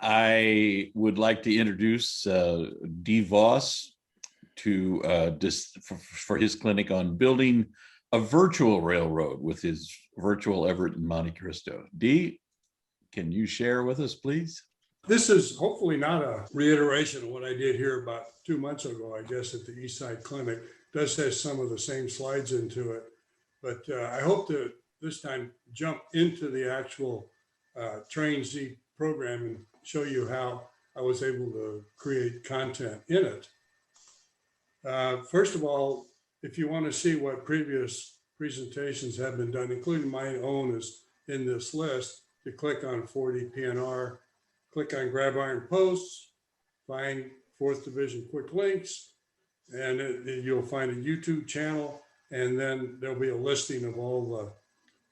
I would like to introduce D. Voss for his clinic on building a virtual railroad with his virtual Everett in Monte Cristo. D, can you share with us, please? This is hopefully not a reiteration of what I did here about 2 months ago, I guess, at the Eastside Clinic. It does have some of the same slides into it, but I hope to this time jump into the actual TrainZ program and show you how I was able to create content in it. First of all, if you want to see what previous presentations have been done, including my own is in this list, you click on 4D PNR, click on Grab Iron Posts, find 4th Division Quick Links, and you'll find a YouTube channel, and then there'll be a listing of all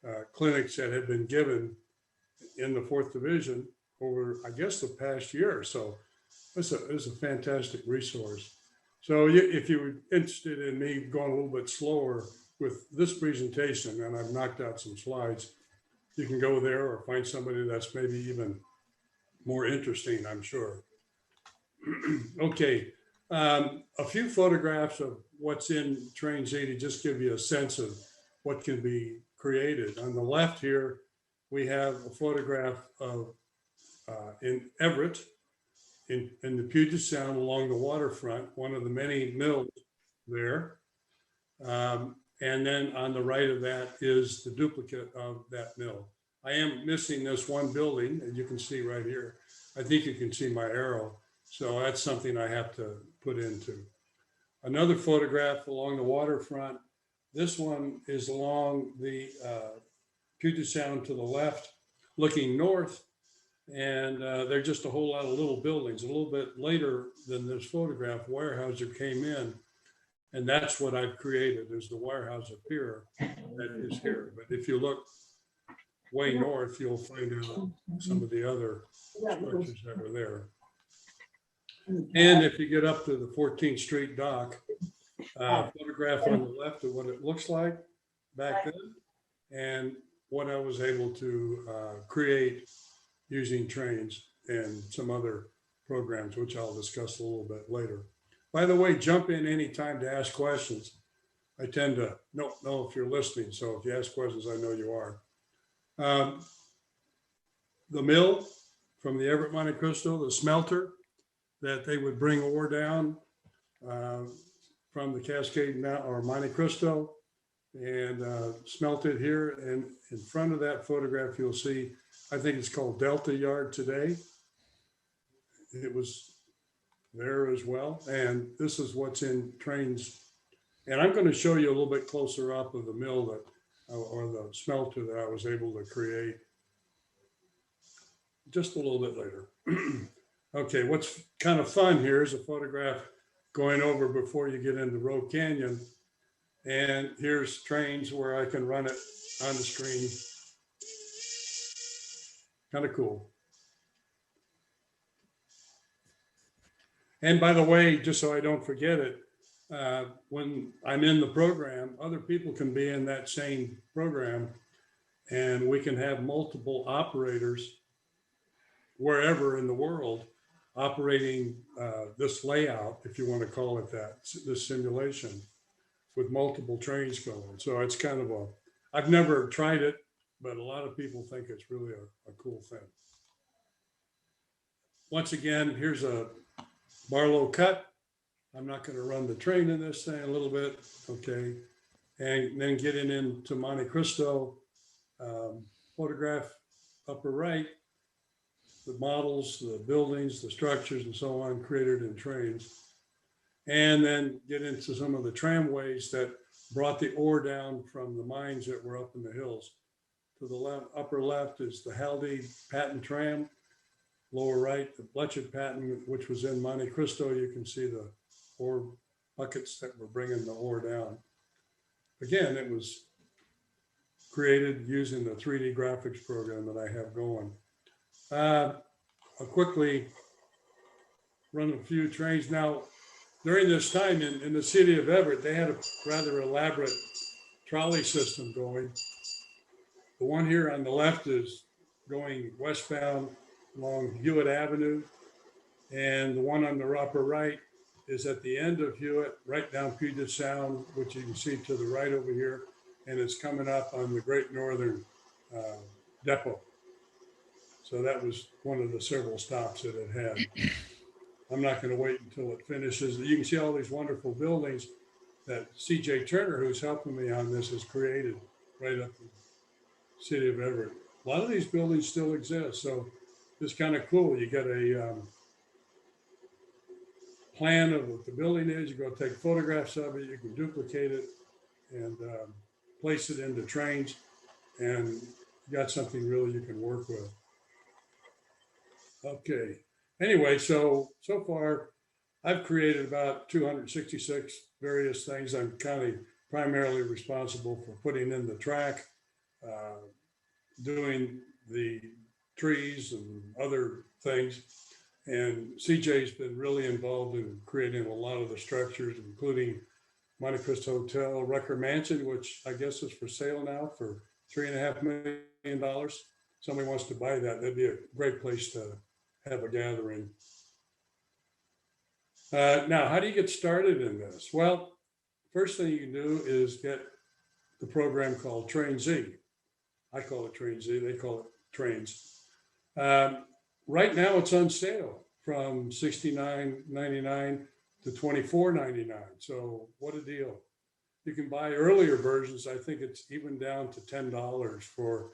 the clinics that have been given in the 4th Division over, I guess, the past year or so. It's a fantastic resource. So if you're interested in me going a little bit slower with this presentation, and I've knocked out some slides, you can go there or find somebody that's maybe even more interesting, I'm sure. Okay, a few photographs of what's in TrainZ to just give you a sense of what can be created. On the left here, we have a photograph of in Everett, in the Puget Sound along the waterfront, one of the many mills there. And then on the right of that is the duplicate of that mill. I am missing this one building, and you can see right here. I think you can see my arrow. So that's something I have to put into. Another photograph along the waterfront. This one is along the Puget Sound to the left, looking north. And they're just a whole lot of little buildings. A little bit later than this photograph, Weyerhaeuser came in, and that's what I've created is the Weyerhaeuser Pier that is here. But if you look way north, you'll find out some of the other structures that were there. And if you get up to the 14th Street dock, photograph on the left of what it looks like back then, and what I was able to create using TrainZ and some other programs, which I'll discuss a little bit later. By the way, jump in anytime to ask questions. I tend to know if you're listening. So if you ask questions, I know you are. The mill from the Everett Monte Cristo, the smelter that they would bring ore down from the Cascade Mountain or Monte Cristo and smelt it here. And in front of that photograph, you'll see, I think it's called Delta Yard today. It was there as well. And this is what's in TrainZ. And I'm going to show you a little bit closer up of the mill that, or the smelter that I was able to create just a little bit later. Okay, what's kind of fun here is a photograph going over before you get into Road Canyon. And here's TrainZ where I can run it on the screen. Kind of cool. And by the way, just so I don't forget it, when I'm in the program, other people can be in that same program, and we can have multiple operators wherever in the world operating this layout, if you want to call it that, this simulation with multiple trains going. So it's kind of a, I've never tried it, but a lot of people think it's really a cool thing. Once again, here's a Barlow cut. I'm not going to run the train in this thing a little bit, okay? And then getting into Monte Cristo, photograph upper right, the models, the buildings, the structures, and so on created in TrainZ. And then get into some of the tramways that brought the ore down from the mines that were up in the hills. To the left, upper left is the Haldy Patent Tram. Lower right, the Bletched Patent, which was in Monte Cristo. You can see the ore buckets that were bringing the ore down. Again, it was created using the 3D graphics program that I have going. I'll quickly run a few trains. Now, during this time in the city of Everett, they had a rather elaborate trolley system going. The one here on the left is going westbound along Hewitt Avenue. And the one on the upper right is at the end of Hewitt, right down Puget Sound, which you can see to the right over here. And it's coming up on the Great Northern Depot. So that was one of the several stops that it had. I'm not going to wait until it finishes. You can see all these wonderful buildings that C.J. Turner, who's helping me on this, has created right up in the city of Everett. A lot of these buildings still exist, so it's kind of cool. You get a plan of what the building is. You go take photographs of it. You can duplicate it and place it into TrainZ, and you got something really you can work with. Okay. Anyway, so far I've created about 266 various things. I'm kind of primarily responsible for putting in the track, doing the trees and other things. And CJ's been really involved in creating a lot of the structures, including Monte Cristo Hotel, Rucker Mansion, which I guess is for sale now for $3.5 million. Somebody wants to buy that. That'd be a great place to have a gathering. Now, how do you get started in this? Well, first thing you can do is get the program called TrainZ. I call it TrainZ, they call it TrainZ. Right now it's on sale from $69.99 to $24.99. So what a deal. You can buy earlier versions. I think it's even down to $10 for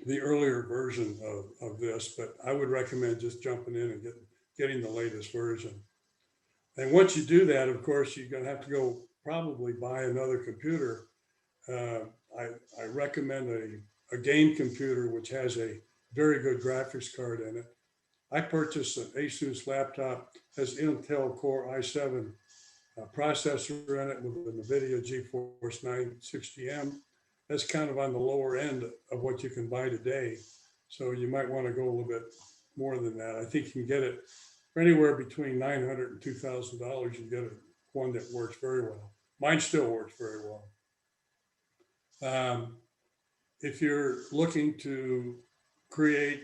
the earlier version of this, but I would recommend just jumping in and getting the latest version. And once you do that, of course, you're going to have to go probably buy another computer. I recommend a game computer which has a very good graphics card in it. I purchased an Asus laptop, has Intel Core i7 processor in it with a NVIDIA GeForce 960M. That's kind of on the lower end of what you can buy today. So you might want to go a little bit more than that. I think you can get it for anywhere between $900 and $2,000. You get one that works very well. Mine still works very well. If you're looking to create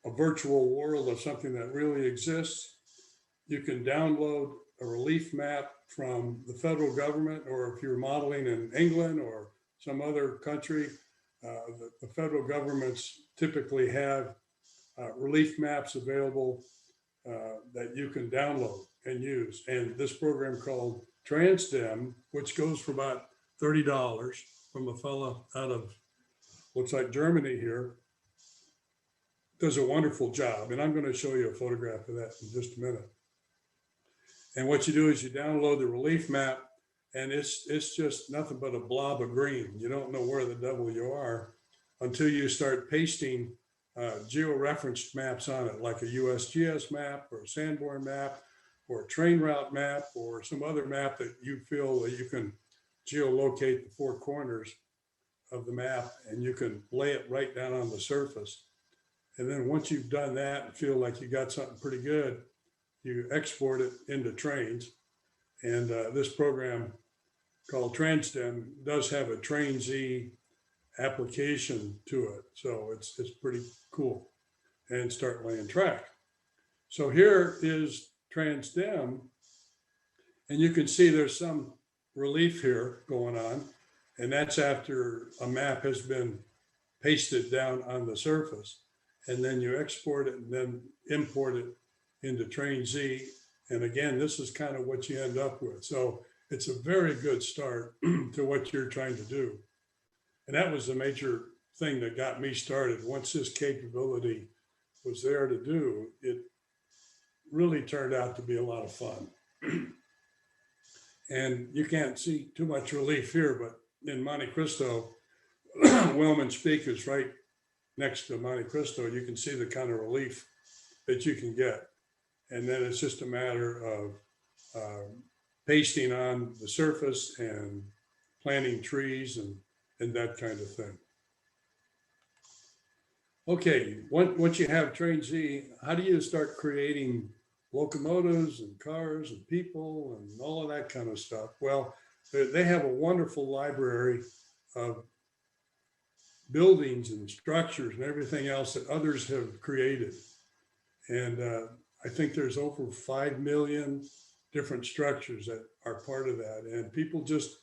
a virtual world of something that really exists, you can download a relief map from the federal government, or if you're modeling in England or some other country, the federal governments typically have relief maps available that you can download and use. And this program called TrainZ, which goes for about $30 from a fellow out of, looks like Germany here, does a wonderful job. And I'm going to show you a photograph of that in just a minute. And what you do is you download the relief map, and it's just nothing but a blob of green. You don't know where the devil you are until you start pasting georeferenced maps on it, like a USGS map or a Sanborn map or a train route map or some other map that you feel that you can geolocate the four corners of the map, and you can lay it right down on the surface. And then once you've done that and feel like you got something pretty good, you export it into TrainZ. And this program called TrainZ does have a TrainZ application to it. So it's pretty cool. And start laying track. So here is TrainZ, and you can see there's some relief here going on. And that's after a map has been pasted down on the surface. And then you export it and then import it into TrainZ. And again, this is kind of what you end up with. So it's a very good start to what you're trying to do. And that was the major thing that got me started. Once this capability was there to do, it really turned out to be a lot of fun. And you can't see too much relief here, but in Monte Cristo, Wellman Peak is right next to Monte Cristo. You can see the kind of relief that you can get. And then it's just a matter of pasting on the surface and planting trees and that kind of thing. Okay, once you have TrainZ, how do you start creating locomotives and cars and people and all of that kind of stuff? Well, they have a wonderful library of buildings and structures and everything else that others have created. And I think there's over 5 million different structures that are part of that. And people just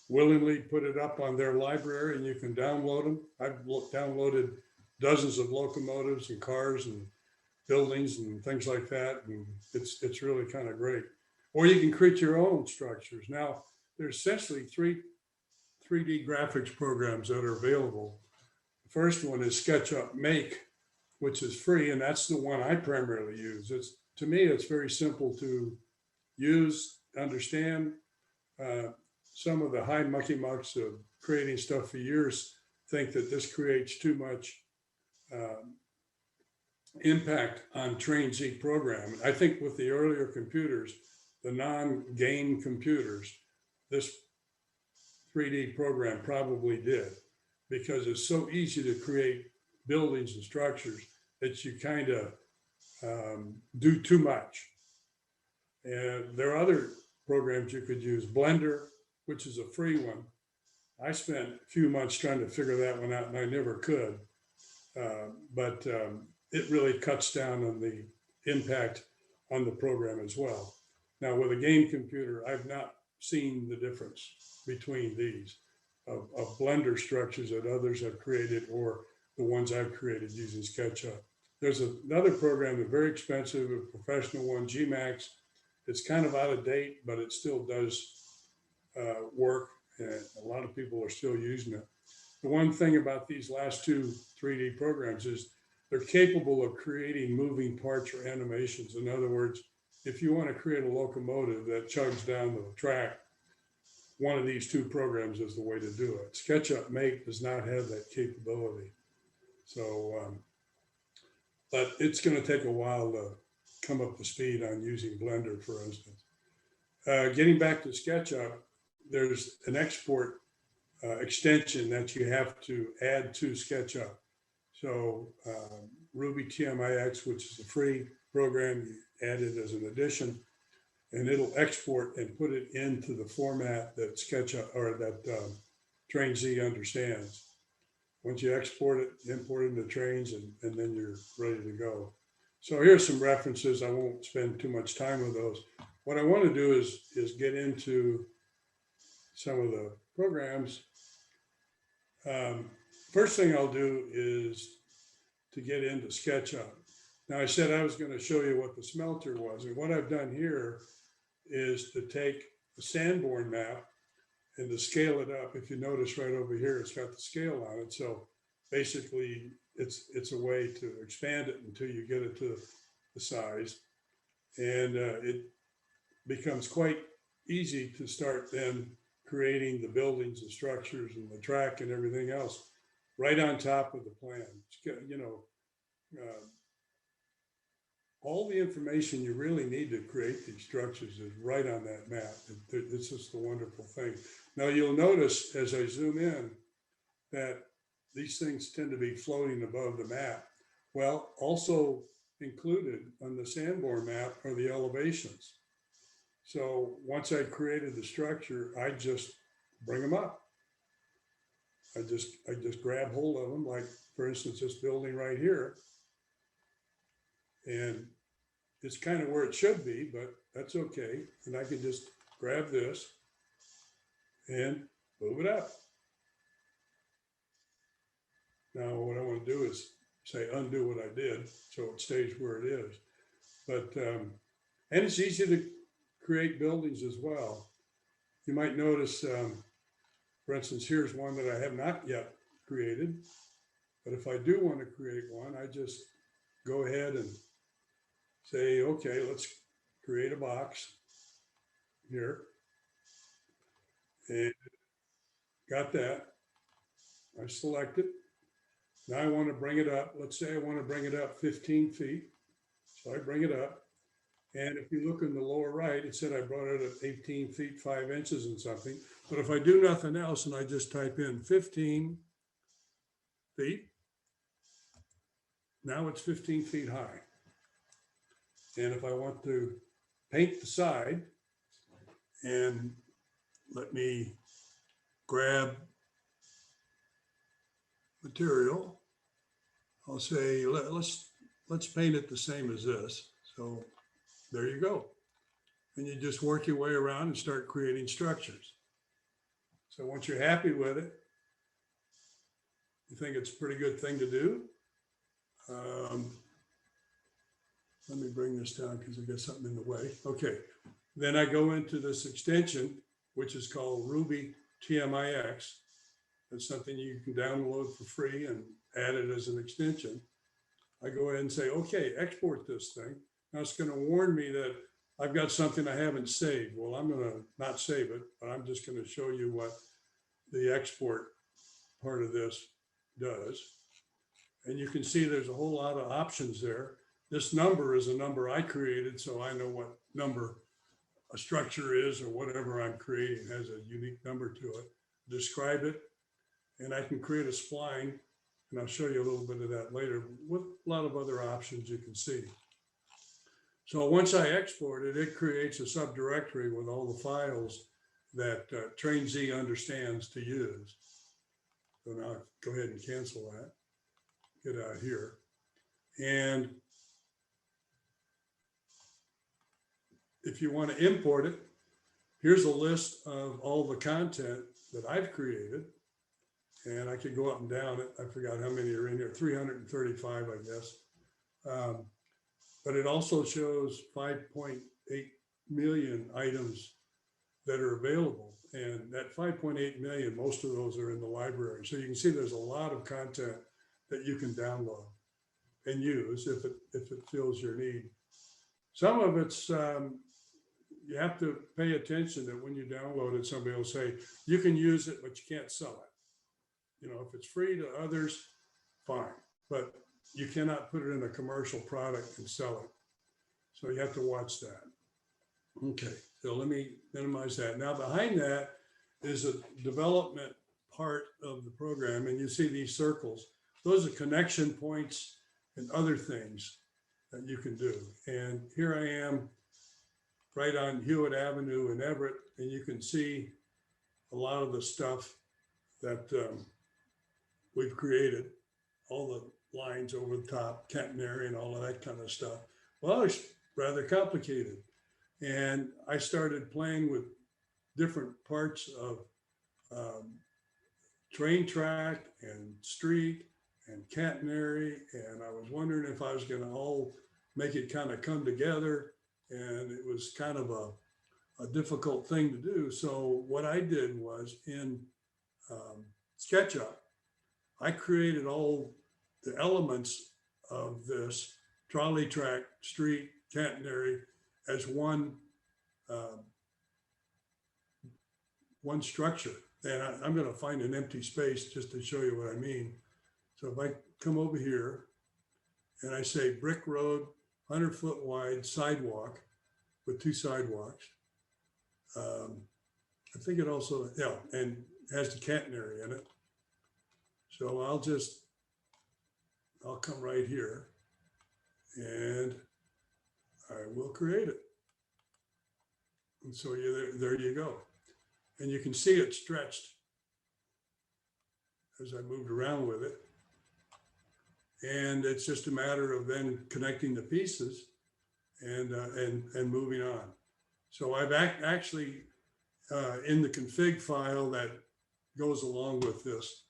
willingly put it up on their library and you can download them. I've downloaded dozens of locomotives and cars and buildings and things like that. And it's really kind of great. Or you can create your own structures. Now, there's essentially 3D graphics programs that are available. The first one is SketchUp Make, which is free, and that's the one I primarily use. To me, it's very simple to use, understand. Some of the high mucky mucks of creating stuff for years think that this creates too much impact on TrainZ program. I think with the earlier computers, the non-game computers, this 3D program probably did, because it's so easy to create buildings and structures that you kind of do too much. And there are other programs you could use. Blender, which is a free one. I spent a few months trying to figure that one out and I never could. But it really cuts down on the impact on the program as well. Now with a game computer, I've not seen the difference between these of Blender structures that others have created or the ones I've created using SketchUp. There's another program that's very expensive, a professional one, Gmax. It's kind of out of date, but it still does work, and a lot of people are still using it. The one thing about these last two 3D programs is they're capable of creating moving parts or animations. In other words, if you want to create a locomotive that chugs down the track, one of these two programs is the way to do it. SketchUp Make does not have that capability. So, but it's going to take a while to come up to speed on using Blender, for instance. Getting back to SketchUp, there's an export extension that you have to add to SketchUp. So Ruby TMIX, which is a free program, you add it as an addition, and it'll export and put it into the format that SketchUp or that TrainZ understands. Once you export it, import it into Trains, and then you're ready to go. So here's some references. I won't spend too much time with those. What I want to do is get into some of the programs. First thing I'll do is to get into SketchUp. Now I said I was going to show you what the smelter was, and what I've done here is to take the Sanborn map and to scale it up. If you notice right over here, it's got the scale on it. So basically it's a way to expand it until you get it to the size. And it becomes quite easy to start then creating the buildings and structures and the track and everything else right on top of the plan. You know, all the information you really need to create these structures is right on that map. It's just a wonderful thing. Now you'll notice as I zoom in that these things tend to be floating above the map. Well, also included on the Sanborn map are the elevations. So once I created the structure, I just bring them up. I just grab hold of them, like for instance, this building right here. And it's kind of where it should be, but that's okay. And I can just grab this and move it up. Now, what I want to do is say undo what I did so it stays where it is. But, and it's easy to create buildings as well. You might notice, for instance, here's one that I have not yet created. But if I do want to create one, I just go ahead and say, okay, let's create a box here. And got that. I select it. Now I want to bring it up. Let's say I want to bring it up 15 feet. So I bring it up. And if you look in the lower right, it said I brought it at 18 feet, 5 inches and something. But if I do nothing else and I just type in 15 feet, now it's 15 feet high. And if I want to paint the side, and let me grab material. I'll say, let's paint it the same as this. So there you go. And you just work your way around and start creating structures. So once you're happy with it, you think it's a pretty good thing to do. Let me bring this down because I got something in the way. Okay, then I go into this extension, which is called Ruby TMIX. That's something you can download for free and add it as an extension. I go ahead and say, okay, export this thing. Now it's going to warn me that I've got something I haven't saved. Well, I'm going to not save it, but I'm just going to show you what the export part of this does. And you can see there's a whole lot of options there. This number is a number I created, so I know what number a structure is or whatever I'm creating has a unique number to it. Describe it, and I can create a spline, and I'll show you a little bit of that later with a lot of other options you can see. So once I export it, it creates a subdirectory with all the files that TrainZ understands to use. So now go ahead and cancel that, get out here. And if you want to import it, here's a list of all the content that I've created. And I could go up and down it. I forgot how many are in here, 335, I guess. But it also shows 5.8 million items that are available. And that 5.8 million, most of those are in the library. So you can see there's a lot of content that you can download and use if it fills your need. Some of it's, you have to pay attention that when you download it, somebody will say, you can use it, but you can't sell it. You know, if it's free to others, fine, but you cannot put it in a commercial product and sell it. So you have to watch that. Okay, so let me minimize that. Now behind that is a development part of the program, and you see these circles. Those are connection points and other things that you can do. And here I am right on Hewitt Avenue in Everett, and you can see a lot of the stuff that we've created, all the lines over the top, catenary and all of that kind of stuff. Well, it's rather complicated. And I started playing with different parts of train track and street and catenary. And I was wondering if I was going to all make it kind of come together. And it was kind of a difficult thing to do. So what I did was in Sketchup, I created all the elements of this trolley track, street, catenary as one structure. And I'm going to find an empty space just to show you what I mean. So if I come over here and I say brick road, 100-foot wide sidewalk with 2 sidewalks. I think it also, yeah, and has the catenary in it. So I'll come right here and I will create it. And so there you go. And you can see it stretched as I moved around with it. And it's just a matter of then connecting the pieces and moving on. So I've actually, in the config file that goes along with this,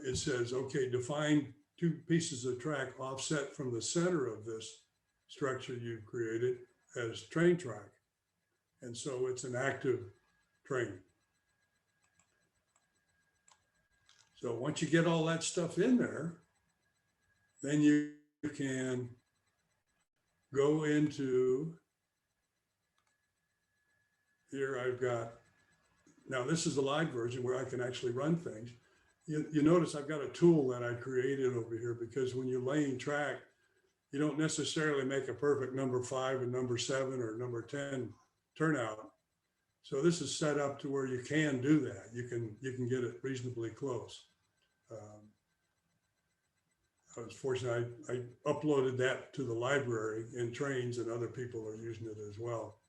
it says, okay, define 2 pieces of track offset from the center of this structure you've created as train track. And so it's an active train. So once you get all that stuff in there, then you can go into here. I've got, now this is the live version where I can actually run things. You notice I've got a tool that I created over here because when you're laying track, you don't necessarily make a perfect number 5 and number 7 or number 10 turnout. So this is set up to where you can do that. You can get it reasonably close. I was fortunate, I uploaded that to the library in TrainZ, and other people are using it as well.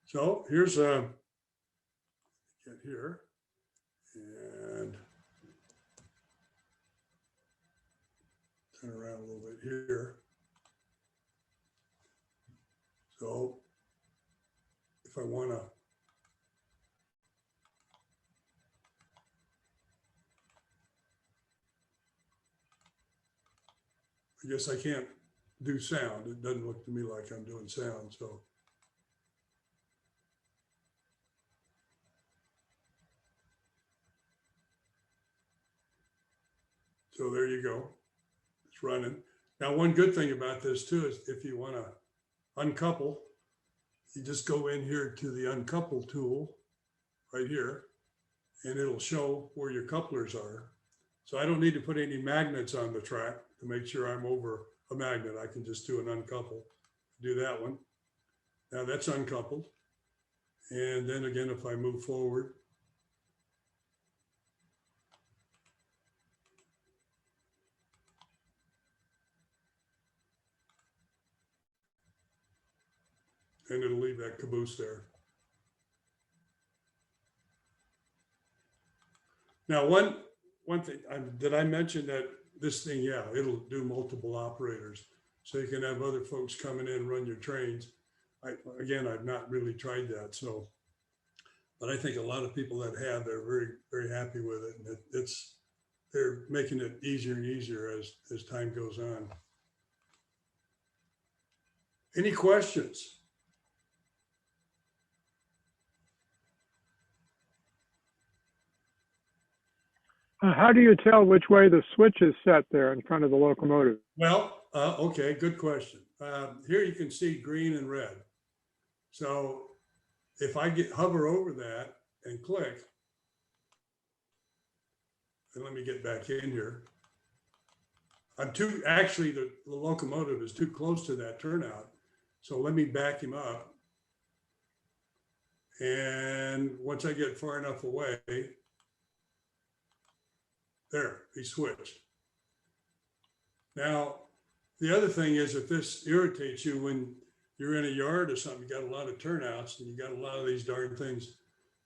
So here's get here, and Turn around a little bit here. So if I want to, I guess I can't do sound. It doesn't look to me like I'm doing sound. So there you go. It's running. Now, one good thing about this too is if you want to uncouple, you just go in here to the uncouple tool right here, and it'll show where your couplers are. So I don't need to put any magnets on the track to make sure I'm over a magnet. I can just do an uncouple, do that one. Now that's uncoupled. And then again, if I move forward, and it'll leave that caboose there. Now, one thing, did I mention that this thing, yeah, it'll do multiple operators. So you can have other folks coming in and run your trains. Again, I've not really tried that. So, but I think a lot of people that have, they're very, very happy with it. And they're making it easier and easier as time goes on. Any questions? How do you tell which way the switch is set there in front of the locomotive? Well, okay, good question. Here you can see green and red. So if I hover over that and click, and let me get back in here. Actually, the locomotive is too close to that turnout. So let me back him up. And once I get far enough away, there, he switched. Now, the other thing is if this irritates you when you're in a yard or something, you got a lot of turnouts and you got a lot of these darn things,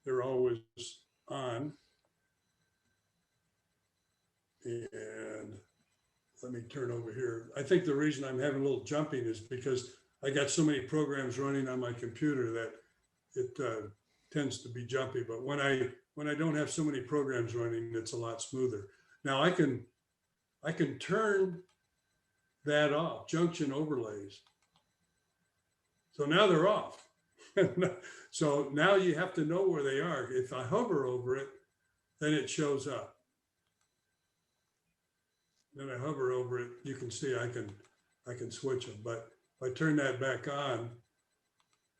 they're always on. And let me turn over here. I think the reason I'm having a little jumping is because I got so many programs running on my computer that it tends to be jumpy. But when I don't have so many programs running, it's a lot smoother. Now I can turn that off, Junction Overlays. So now they're off. So now you have to know where they are. If I hover over it, then it shows up. Then I hover over it, you can see I can switch them. But if I turn that back on,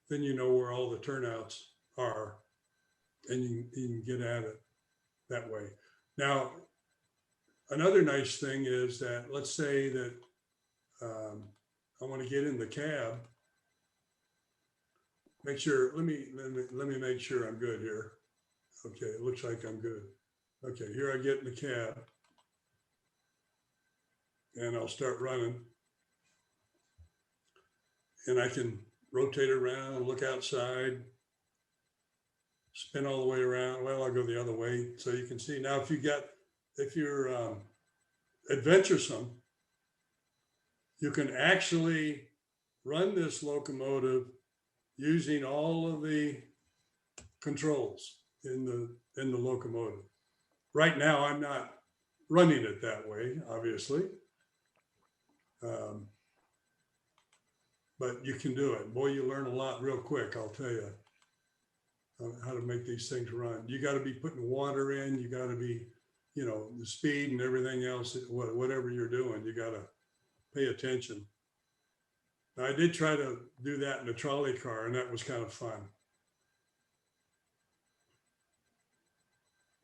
then you know where all the turnouts are, and you can get at it that way. Now, another nice thing is that, let's say that I want to get in the cab. Make sure, let me make sure I'm good here. Okay, it looks like I'm good. Okay, here I get in the cab. And I'll start running. And I can rotate around, look outside, spin all the way around. Well, I'll go the other way. So you can see now if you're adventuresome, you can actually run this locomotive using all of the controls in the locomotive. Right now, I'm not running it that way, obviously. But you can do it. Boy, you learn a lot real quick, I'll tell you, how to make these things run. You got to be putting water in, you got to be, the speed and everything else, whatever you're doing, you got to pay attention. Now, I did try to do that in a trolley car, and that was kind of fun.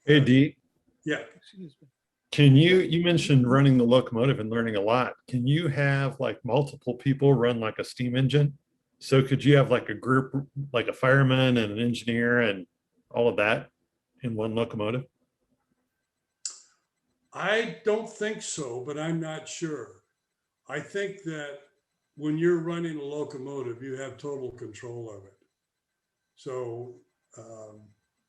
Hey, Dee, Yeah. can you mentioned running the locomotive and learning a lot. Can you have like multiple people run like a steam engine? So could you have like a group, like a fireman and an engineer and all of that in one locomotive? I don't think so, but I'm not sure. I think that when you're running a locomotive, you have total control of it. So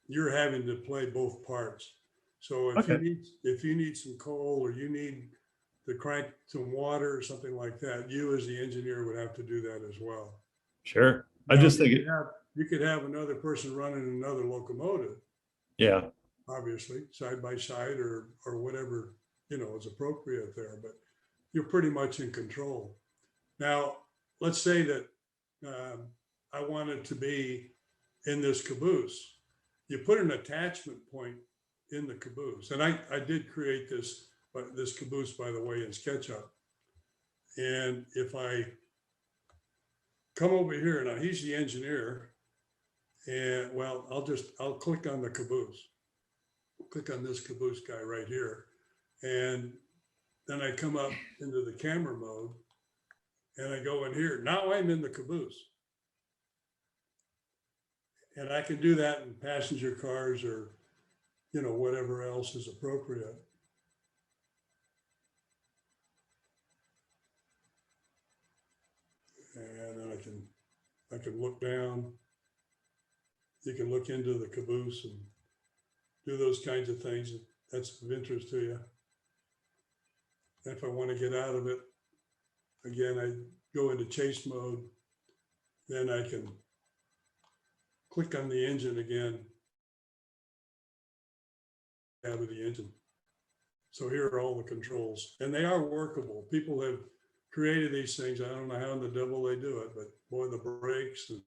you're having to play both parts. So if you need some coal, or you need to crank some water or something like that, you as the engineer would have to do that as well. Sure. I Now, just you think, could you could have another person running another locomotive, yeah, obviously, side by side or whatever, is appropriate there, but you're pretty much in control. Now, let's say that I wanted to be in this caboose. You put an attachment point in the caboose. And I did create this caboose, by the way, in SketchUp. And if I come over here, now he's the engineer, and well, I'll click on the caboose. Click on this caboose guy right here. And then I come up into the camera mode and I go in here. Now I'm in the caboose. And I can do that in passenger cars or, whatever else is appropriate. And then I can look down. You can look into the caboose and do those kinds of things. That's of interest to you. And if I want to get out of it, again, I go into chase mode. Then I can click on the engine again. Out of the engine. So here are all the controls, and they are workable. People have created these things. I don't know how in the devil they do it, but boy, the brakes and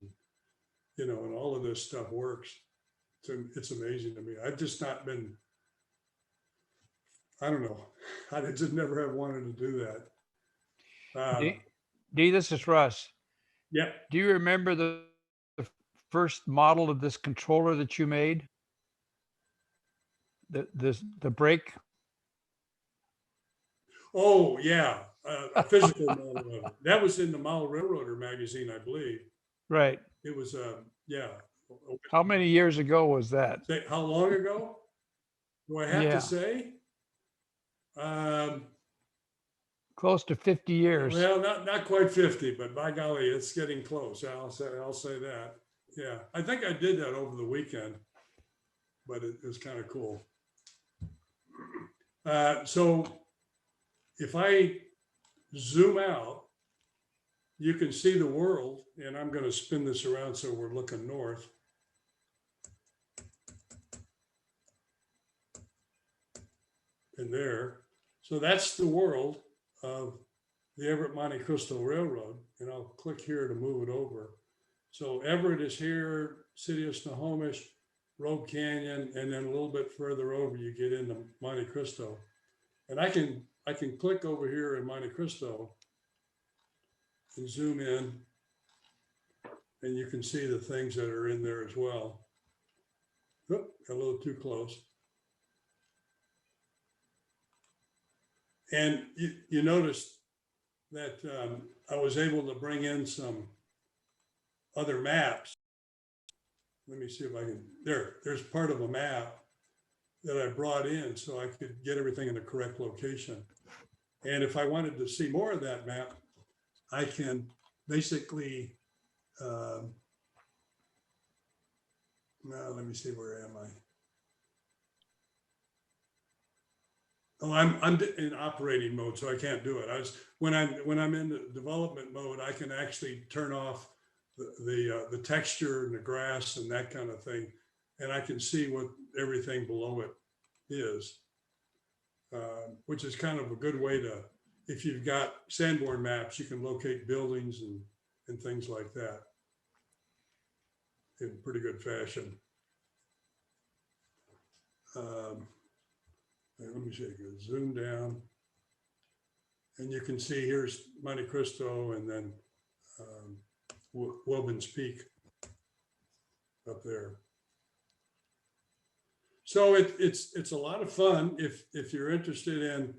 and all of this stuff works. It's amazing to me. I've just not been. I don't know. I just never have wanted to do that. D, this is Russ. Yeah. Do you remember the first model of this controller that you made? The brake? Oh yeah, a physical model of it. That was in the Model Railroader magazine, I believe. Right. It was yeah. How many years ago was that? How long ago? Do I have Yeah. to say? Close to 50 years. Well, not quite 50, but by golly, it's getting close. I'll say that. Yeah, I think I did that over the weekend, but it was kind of cool. So if I zoom out, you can see the world, and I'm going to spin this around so we're looking north. And there. So that's the world of the Everett Monte Cristo Railroad. And I'll click here to move it over. So Everett is here, City of Snohomish, Rogue Canyon, and then a little bit further over, you get into Monte Cristo. And I can click over here in Monte Cristo and zoom in, and you can see the things that are in there as well. Oop, a little too close. And you notice that I was able to bring in some other maps. Let me see if I can, there's part of a map that I brought in so I could get everything in the correct location. And if I wanted to see more of that map, I can basically, now let me see, where am I? Oh, I'm in operating mode, so I can't do it. When I'm in the development mode, I can actually turn off the texture and the grass and that kind of thing, and I can see what everything below it is, which is kind of a good way to, if you've got Sanborn maps, you can locate buildings and things like that in pretty good fashion. Let me see, zoom down. And you can see here's Monte Cristo and then Wilbins Peak up there. So it's a lot of fun if you're interested in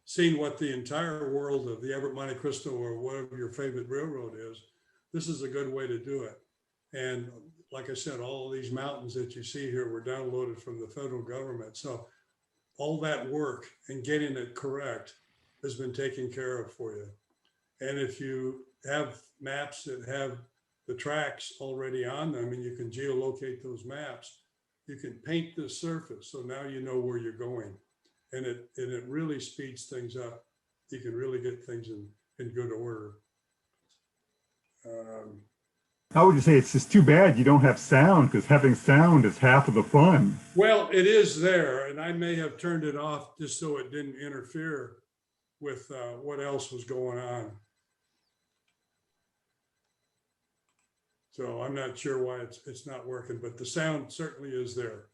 seeing what the entire world of the Everett Monte Cristo or whatever your favorite railroad is. This is a good way to do it. And like I said, all of these mountains that you see here were downloaded from the federal government. So all that work and getting it correct has been taken care of for you. And if you have maps that have the tracks already on them and you can geolocate those maps, you can paint the surface. So now you know where you're going. and it really speeds things up. You can really get things in good order. How would you say it's just too bad you don't have sound, because having sound is half of the fun. Well, it is there, and I may have turned it off just so it didn't interfere with what else was going on. So I'm not sure why it's not working, but the sound certainly is there.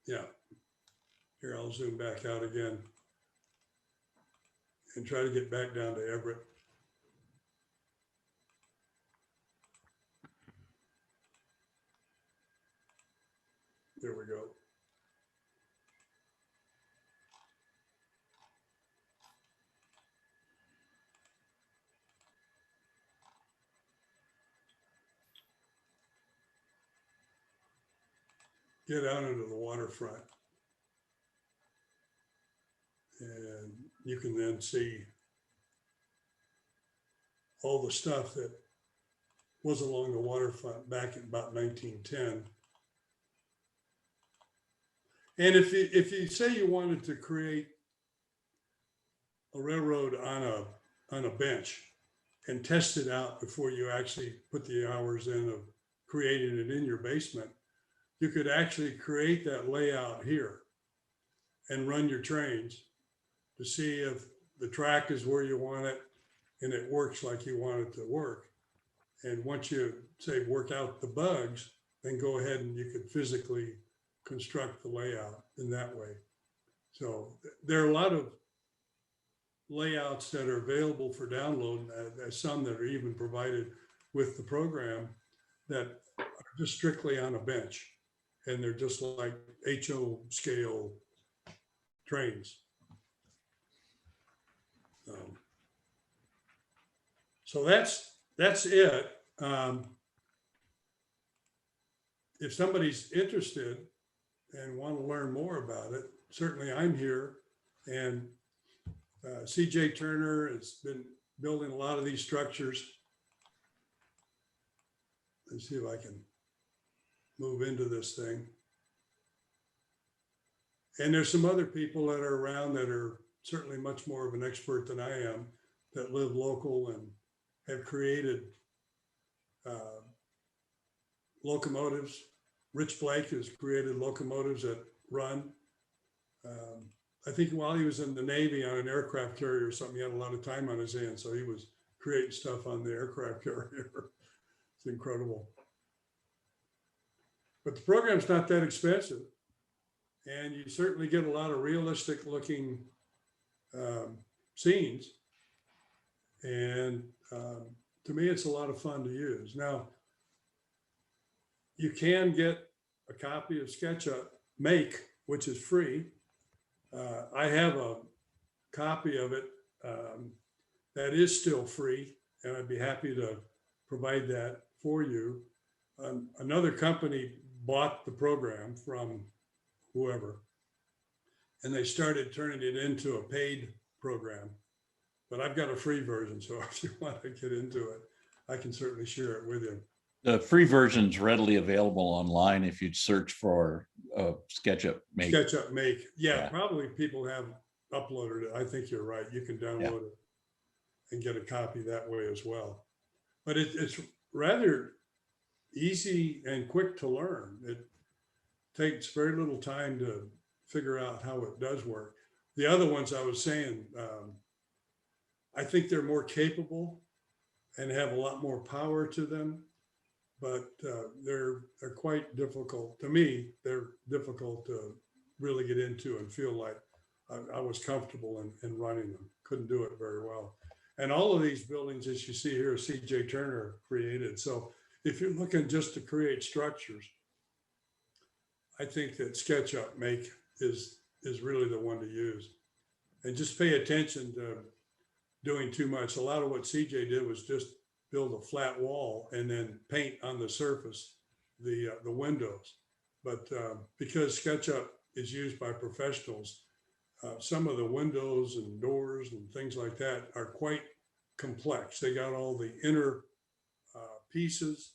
Yeah. Here, I'll zoom back out again and try to get back down to Everett. There we go. Get out into the waterfront. And you can then see all the stuff that was along the waterfront back in about 1910. And if you say you wanted to create a railroad on a bench and test it out before you actually put the hours in of creating it in your basement, you could actually create that layout here and run your trains to see if the track is where you want it and it works like you want it to work. And once you say work out the bugs, then go ahead and you could physically construct the layout in that way. So there are a lot of layouts that are available for download. There's some that are even provided with the program that are just strictly on a bench. And they're just like HO scale trains. So that's it. If somebody's interested and want to learn more about it, certainly I'm here. And CJ Turner has been building a lot of these structures. Let's see if I can move into this thing. And there's some other people that are around that are certainly much more of an expert than I am, that live local and have created locomotives. Rich Blake has created locomotives that run. I think while he was in the Navy on an aircraft carrier or something, he had a lot of time on his hands. So he was creating stuff on the aircraft carrier. It's incredible. But the program's not that expensive. And you certainly get a lot of realistic looking scenes. And to me, it's a lot of fun to use. Now, you can get a copy of Sketchup Make, which is free. I have a copy of it that is still free, and I'd be happy to provide that for you. Another company bought the program from whoever, and they started turning it into a paid program. But I've got a free version, so if you want to get into it, I can certainly share it with you. The free version is readily available online if you'd search for SketchUp Make. SketchUp Make. Yeah, Yeah. probably people have uploaded it. I think you're right. You can download it and get a copy that way as well. But it's rather easy and quick to learn. It takes very little time to figure out how it does work. The other ones I was saying, I think they're more capable and have a lot more power to them, but they're quite difficult. To me, they're difficult to really get into and feel like I was comfortable in running them. Couldn't do it very well. And all of these buildings, as you see here, CJ Turner created. So if you're looking just to create structures, I think that SketchUp Make is really the one to use. And just pay attention to doing too much. A lot of what CJ did was just build a flat wall and then paint on the surface the windows. But because SketchUp is used by professionals, some of the windows and doors and things like that are quite complex. They got all the inner pieces,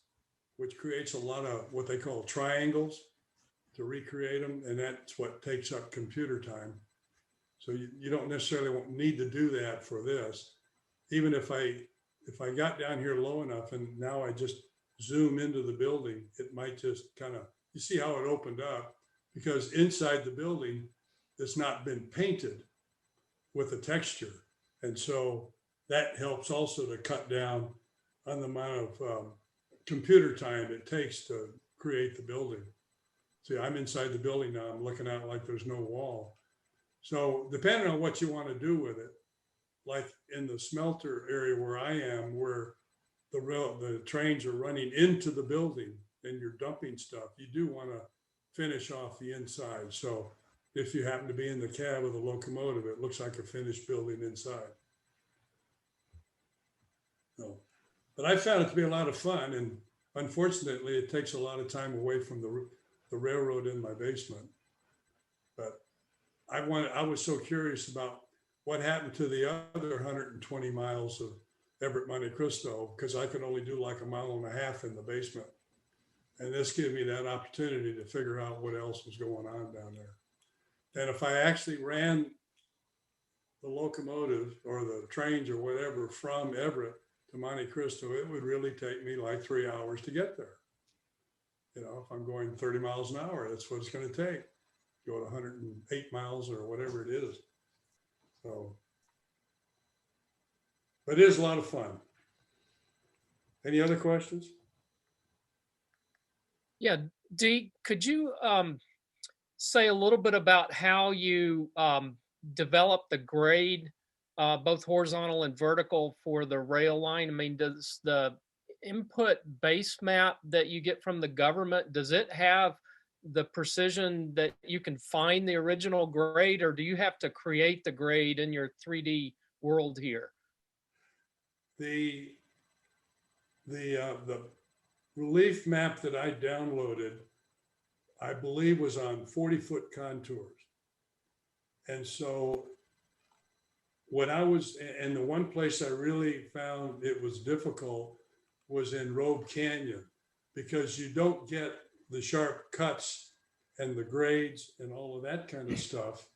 which creates a lot of what they call triangles to recreate them, and that's what takes up computer time. So you don't necessarily need to do that for this. Even if I got down here low enough and now I just zoom into the building, it might just kind of, you see how it opened up, because inside the building, it's not been painted with a texture. And so that helps also to cut down on the amount of computer time it takes to create the building. See, I'm inside the building now, I'm looking out like there's no wall. So depending on what you want to do with it, like in the smelter area where I am, where the trains are running into the building and you're dumping stuff, you do want to finish off the inside. So if you happen to be in the cab of the locomotive, it looks like a finished building inside. No. But I found it to be a lot of fun, and unfortunately, it takes a lot of time away from the railroad in my basement. But I was so curious about what happened to the other 120 miles of Everett, Monte Cristo, because I could only do like 1.5 miles in the basement. And this gave me that opportunity to figure out what else was going on down there. And if I actually ran the locomotive or the trains or whatever from Everett to Monte Cristo, it would really take me like 3 hours to get there. You know, if I'm going 30 miles an hour, that's what it's going to take. Go to 108 miles or whatever it is. So, but it is a lot of fun. Any other questions? Yeah, Dee, could you say a little bit about how you develop the grade, both horizontal and vertical, for the rail line? I mean, does the input base map that you get from the government, does it have the precision that you can find the original grade, or do you have to create the grade in your 3D world here? The relief map that I downloaded, I believe, was on 40-foot contours. And so what I was, and the one place I really found it was difficult was in Robe Canyon, because you don't get the sharp cuts and the grades and all of that kind of stuff.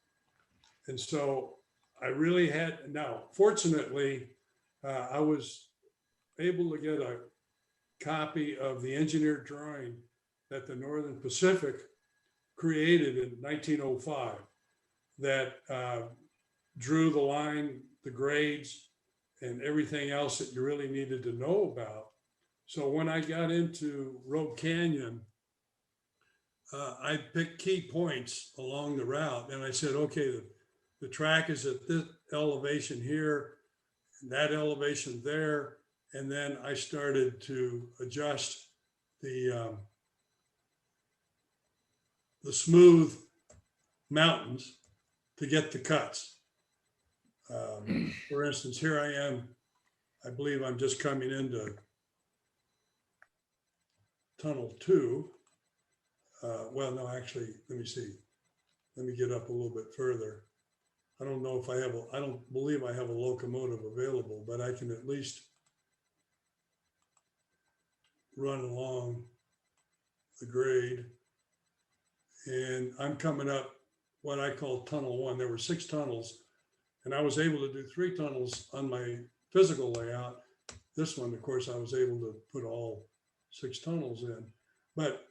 And so I really had, now, fortunately, I was able to get a copy of the engineered drawing that the Northern Pacific created in 1905 that drew the line, the grades, and everything else that you really needed to know about. So when I got into Robe Canyon, I picked key points along the route, and I said, okay, the track is at this elevation here, and that elevation there, and then I started to adjust the smooth mountains to get the cuts. For instance, here I am, I believe I'm just coming into Tunnel 2. Well, no, actually, let me see. Let me get up a little bit further. I don't know if I have, I don't believe I have a locomotive available, but I can at least run along the grade. And I'm coming up what I call Tunnel 1. There were 6 tunnels, and I was able to do 3 tunnels on my physical layout. This one, of course, I was able to put all 6 tunnels in. But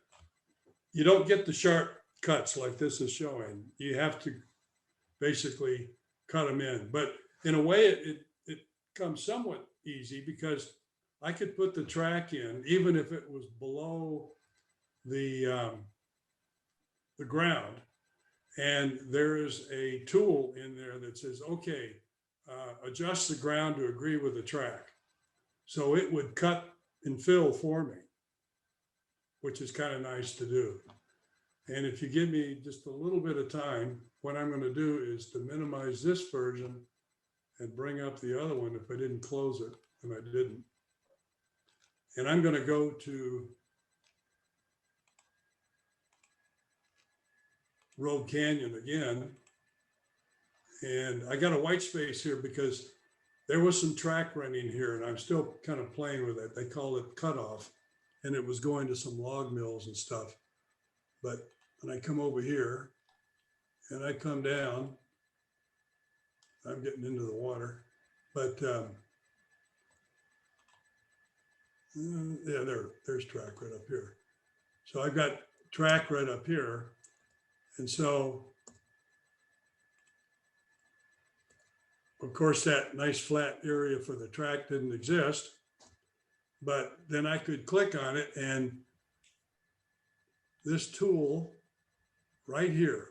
you don't get the sharp cuts like this is showing. You have to basically cut them in. But in a way, it comes somewhat easy, because I could put the track in even if it was below the ground. And there is a tool in there that says, okay, adjust the ground to agree with the track. So it would cut and fill for me, which is kind of nice to do. And if you give me just a little bit of time, what I'm going to do is to minimize this version and bring up the other one if I didn't close it, and I didn't. And I'm going to go to Rogue Canyon again. And I got a white space here because there was some track running here, and I'm still kind of playing with it. They call it cutoff, and it was going to some log mills and stuff. But and I come over here and I come down. I'm getting into the water, but yeah, there's track right up here. So I've got track right up here. And so, of course, that nice flat area for the track didn't exist, but then I could click on it and this tool right here,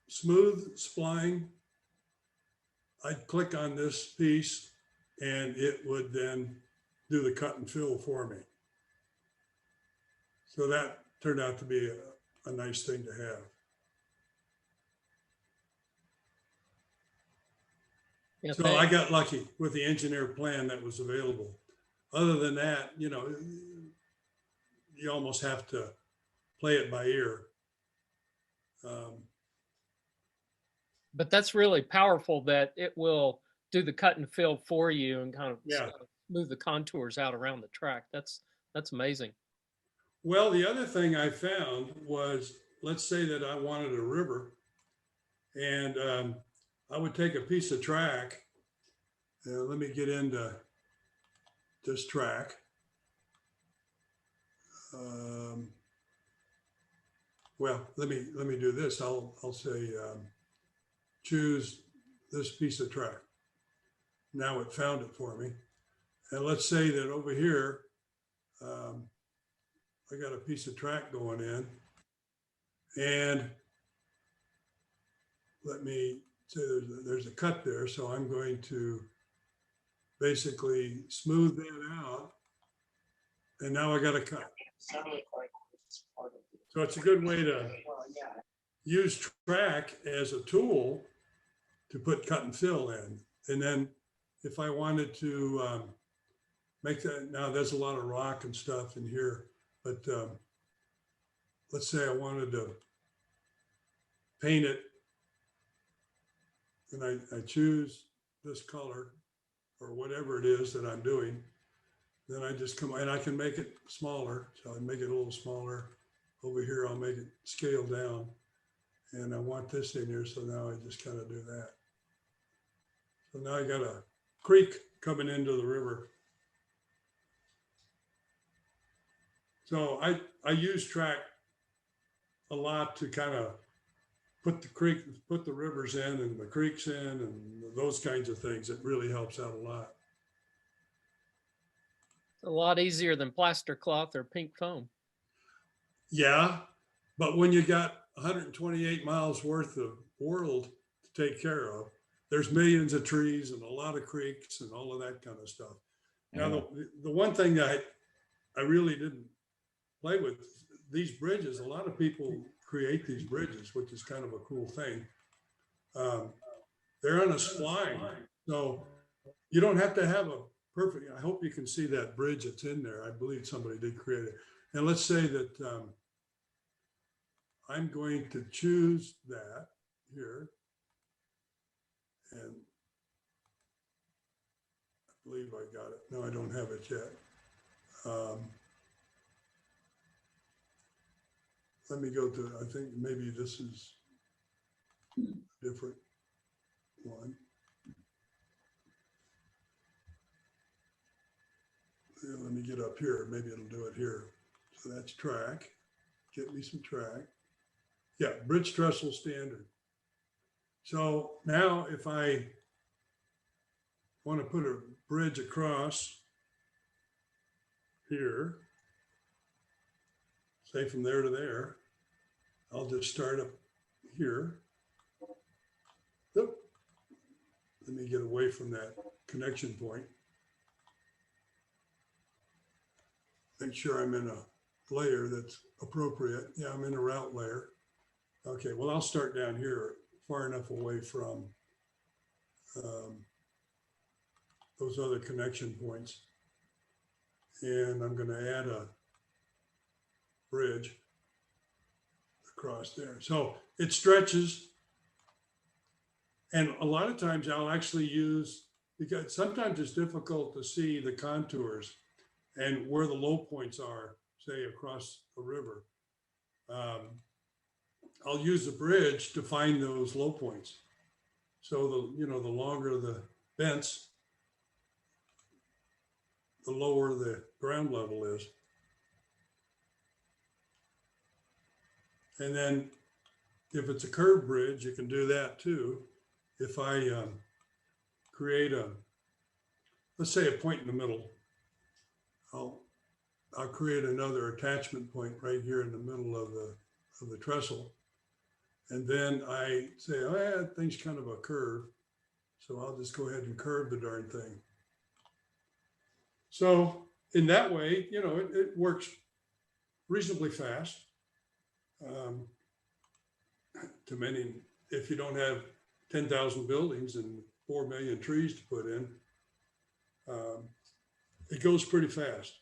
smooth spline, I'd click on this piece and it would then do the cut and fill for me. So that turned out to be a nice thing to have. Yeah, So I got lucky with the engineer plan that was available. Other than that, you know, you almost have to play it by ear. But that's really powerful that it will do the cut and fill for you and kind of Yeah. move the contours out around the track. That's amazing. Well, the other thing I found was, let's say that I wanted a river, and I would take a piece of track. Let me get into this track. Well, let me do this. I'll say choose this piece of track. Now it found it for me, and let's say that over here I got a piece of track going in, and let me say there's a cut there. So I'm going to basically smooth that out. And now I got a cut. So it's a good way to use track as a tool to put cut and fill in. And then if I wanted to make that, now there's a lot of rock and stuff in here, but let's say I wanted to paint it, and I choose this color or whatever it is that I'm doing, then I just come, and I can make it smaller. So I make it a little smaller. Over here, I'll make it scale down, and I want this in here. So now I just kind of do that. So now I got a creek coming into the river. So I use track a lot to kind of put the rivers in and the creeks in and those kinds of things. It really helps out a lot. It's a lot easier than plaster cloth or pink foam. Yeah, but when you got 128 miles worth of world to take care of, there's millions of trees and a lot of creeks and all of that kind of stuff. Yeah. Now, the one thing that I really didn't play with, these bridges, a lot of people create these bridges, which is kind of a cool thing. They're on a spline, so you don't have to have a perfect, I hope you can see that bridge that's in there. I believe somebody did create it. And let's say that I'm going to choose that here. And I believe I got it. No, I don't have it yet. Let me go to, I think maybe this is a different one. Yeah, let me get up here. Maybe it'll do it here. So that's track. Get me some track. Yeah, bridge trestle standard. So now if I want to put a bridge across here, say from there to there, I'll just start up here. Oop. Let me get away from that connection point. Make sure I'm in a layer that's appropriate. Yeah, I'm in a route layer. Okay, well, I'll start down here far enough away from those other connection points. And I'm going to add a bridge across there. So it stretches. And a lot of times I'll actually use, because sometimes it's difficult to see the contours and where the low points are, say across a river. I'll use the bridge to find those low points. So the longer the vents, the lower the ground level is. And then if it's a curved bridge, you can do that too. If I create let's say a point in the middle, I'll create another attachment point right here in the middle of the trestle. And then I say, oh yeah, that thing's kind of a curve. So I'll just go ahead and curve the darn thing. So in that way, it works reasonably fast. To many, if you don't have 10,000 buildings and 4 million trees to put in, it goes pretty fast.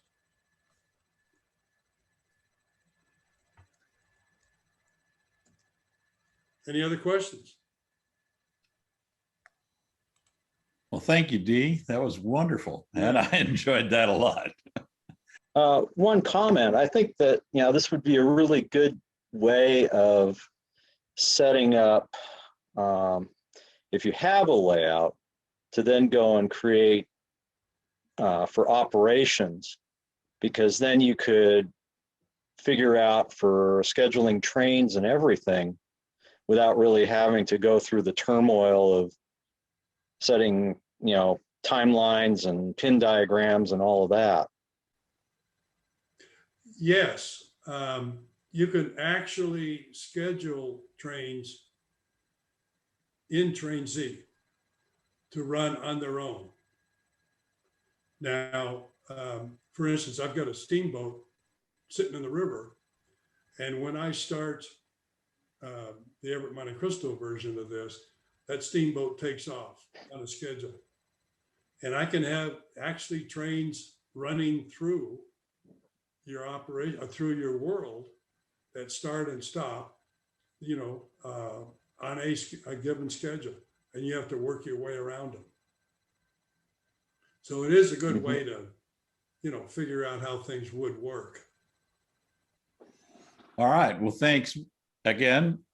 Any other questions? Well, thank you, Dee. That was wonderful. And I enjoyed that a lot. One comment, I think that, this would be a really good way of setting up, if you have a layout, to then go and create for operations, because then you could figure out for scheduling trains and everything without really having to go through the turmoil of setting, timelines and pin diagrams and all of that. Yes, you can actually schedule trains in TrainZ to run on their own. Now, for instance, I've got a steamboat sitting in the river, and when I start the Everett Monte Cristo version of this, that steamboat takes off on a schedule. And I can have actually trains running through your operation, through your world, that start and stop, on a given schedule, and you have to work your way around them. So it is a good way to, figure out how things would work. All right. Well, thanks again.